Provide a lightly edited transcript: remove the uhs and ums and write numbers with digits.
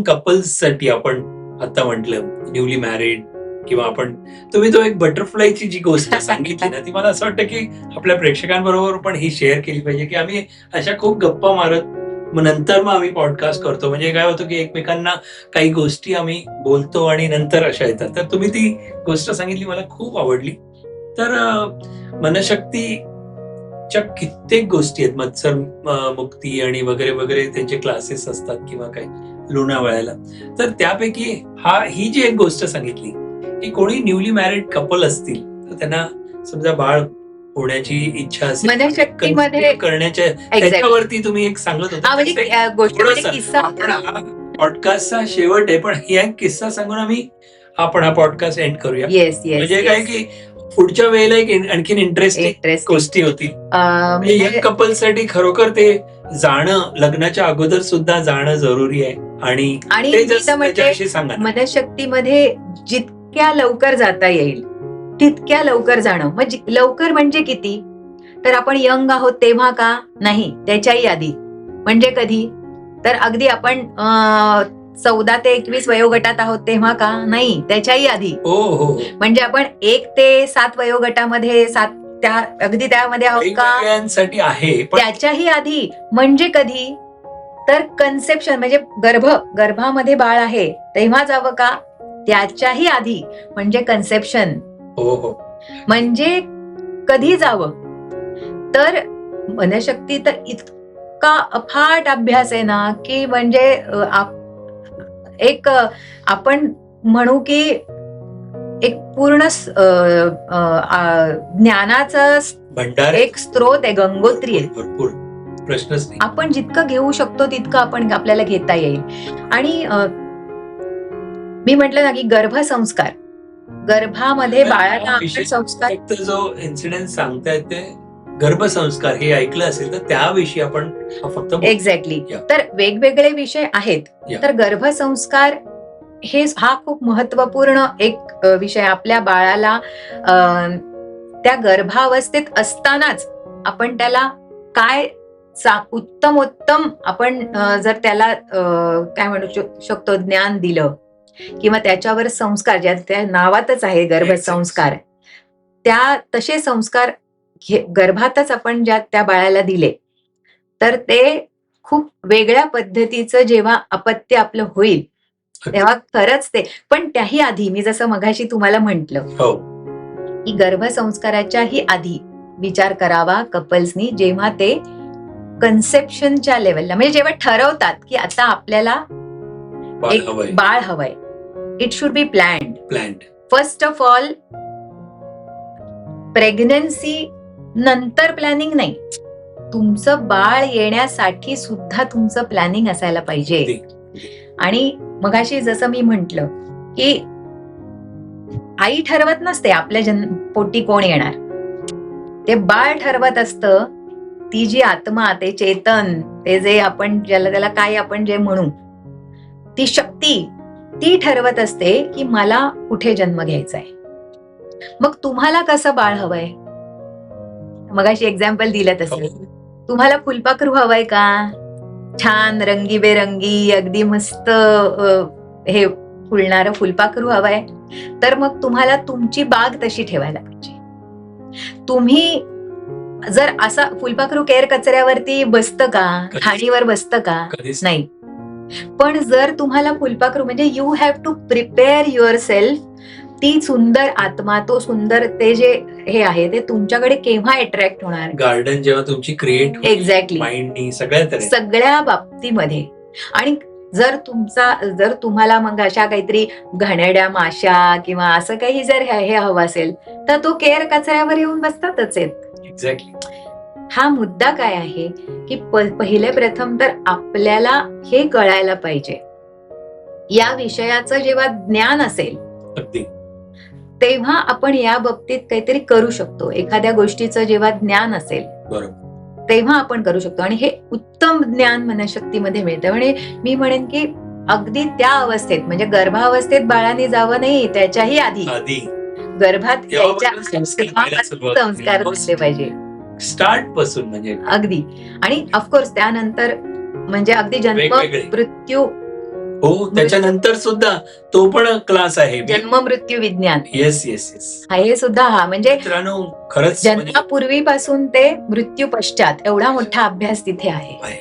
Young couples साठी आपण आता म्हटलं न्यूली मॅरिड किंवा आपण तुम्ही तो एक बटरफ्लायची जी गोष्ट सांगितली ना ती मला असं वाटतं की आपल्या प्रेक्षकांबरोबर पण ही शेअर केली पाहिजे की आम्ही अशा खूप गप्पा मारत मग नंतर मग आम्ही पॉडकास्ट करतो. म्हणजे काय होतं की एकमेकांना काही गोष्टी आम्ही बोलतो आणि नंतर अशा येतात. तर तुम्ही ती गोष्ट सांगितली मला खूप आवडली. तर मनशक्तीच्या कित्येक गोष्टी आहेत. मत्सर मुक्ती आणि वगैरे वगैरे त्यांचे क्लासेस असतात किंवा काय लोणावळ्याला. तर त्यापैकी ही जी एक गोष्ट सांगितली की कोणी न्यूली मॅरिड कपल असतील तर त्यांना समजा बाळ होण्याची इच्छा असेल मनशक्तीमध्ये conceive करण्याच्या त्याच्यावरती तुम्ही एक सांगत होता. पॉडकास्टचा शेवट आहे पण ही एक किस्सा सांगून आपण हा पॉडकास्ट एंड करूया. म्हणजे काय की पुढच्या वेळेला एक आणखीन इंटरेस्टिंग गोष्टी होती. यंग कपल साठी खरोखर ते जाणं लग्नाच्या अगोदर सुद्धा जाणं जरुरी आहे. आणि त्याच्याविषयी सांगा. मनशक्तीमध्ये जितक्या लवकर जाता येईल तितक्या लवकर जाणं. म्हणजे लवकर म्हणजे किती, तर आपण यंग आहोत तेव्हा का नाही, त्याच्याही आधी. म्हणजे कधी, तर अगदी आपण 14 ते 21 वयोगटात आहोत तेव्हा का नाही, त्याच्याही आधी. म्हणजे आपण 1 ते 7 वयोगटामध्ये अगदी त्यामध्ये आहोत का, आहे त्याच्याही आधी. म्हणजे कधी, तर कन्सेप्शन म्हणजे गर्भामध्ये बाळ आहे तेव्हा जावं का, त्याच्याही आधी. म्हणजे कन्सेप्शन. म्हणजे कधी जावं. तर मनशक्ती तर इतका अफाट अभ्यास आहे ना की म्हणजे एक आपण म्हणू की एक पूर्ण ज्ञानाचा भंडार, एक स्त्रोत आहे, गंगोत्री आहे. भरपूर प्रश्नच नाही. आपण जितकं घेऊ शकतो तितकं आपण आपल्याला घेता येईल. आणि मी म्हटलं ना की गर्भसंस्कार, गर्भामध्ये बाळाला संस्कार, जो इन्सिडेंट सांगतायत ते गर्भसंस्कार हे ऐकलं असेल तर त्याविषयी आपण फक्त एक्झॅक्टली. तर वेगवेगळे विषय आहेत. तर गर्भसंस्कार हा खूप महत्वपूर्ण एक विषय. आपल्या बाळाला त्या गर्भावस्थेत असतानाच आपण त्याला काय उत्तम आपण जर त्याला काय म्हणू शकतो ज्ञान दिलं किंवा त्याच्यावर संस्कार, ज्या त्या नावातच आहे गर्भसंस्कार, तसे संस्कार गर्भातच आपण त्या बाळाला दिले तर ते खूप वेगळ्या पद्धतीचं जेव्हा अपत्य आपलं होईल तेव्हा खरंच ते. पण त्याही आधी मी जसं मगाशी तुम्हाला म्हंटल की गर्भसंस्काराच्याही आधी विचार करावा कपल्सनी, जेव्हा ते कन्सेप्शनच्या लेवलला, म्हणजे जेव्हा ठरवतात की आता आपल्याला एक बाळ हवंय. It should be planned. First of all pregnancy नंतर प्लॅनिंग नाही, तुमचं बाळ येण्यासाठी सुद्धा तुमचं प्लॅनिंग असायला पाहिजे. आणि मगाशी जसं मी म्हंटल की आई ठरवत नसते आपल्या पोटी कोण येणार, ते बाळ ठरवत असतं. ती जी आत्मा, ते चेतन, ते जे आपण त्याला काय आपण जे म्हणू, ती शक्ती, ती ठरवत असते की मला कुठे जन्म घ्यायचा आहे. मग तुम्हाला कसं बाळ हवंय, मगाशी एक्झाम्पल दिलं तसं. तुम्हाला फुलपाखरू हवंय का, छान रंगीबेरंगी अगदी मस्त हे फुलणारं फुलपाखरू हवंय, तर मग तुम्हाला तुमची बाग तशी ठेवायला पाहिजे. तुम्ही जर असा फुलपाखरू केर कचऱ्यावरती बसतं का, खाणीवर बसतं का, नाही. पण जर तुम्हाला फुलपाखरू, म्हणजे you have to prepare yourself, ती सुंदर आत्मा, तो सुंदर ते जे हे आहे ते तुमच्याकडे केव्हा अट्रॅक्ट होणार, गार्डन जेव्हा तुमची क्रिएट, एक्झॅक्टली, माइंडनी सगळ्या बाबतीमध्ये. आणि जर तुम्हाला मग अशा काहीतरी घाणेरड्या माशा किंवा असं काही जर हे हवं असेल तर तो केर कचऱ्यावर येऊन बसतातच आहेत. एक्झॅक्टली. हा मुद्दा काय आहे की पहिले प्रथम तर आपल्याला हे कळायला पाहिजे, या विषयाचं जेव्हा ज्ञान असेल तेव्हा आपण या बाबतीत काहीतरी करू शकतो. एखाद्या गोष्टीचं जेव्हा ज्ञान असेल तेव्हा आपण करू शकतो. आणि हे उत्तम ज्ञान मनशक्तीमध्ये मिळतं. म्हणजे मी म्हणेन की अगदी त्या अवस्थेत, म्हणजे गर्भावस्थेत बाळाने जावं नाही, त्याच्याही आधी गर्भात संस्कार असले पाहिजे स्टार्ट पासून, म्हणजे अगदी. आणि ऑफकोर्स त्यानंतर म्हणजे अगदी जन्म मृत्यू हो, त्याच्यानंतर सुद्धा तो पण क्लास आहे. जन्म मृत्यू विज्ञान. Yes yes yes. हे सुद्धा म्हणजे मित्रांनो, खरंच जन्मापूर्वीपासून ते मृत्यू पश्चात एवढा मोठा अभ्यास तिथे आहे.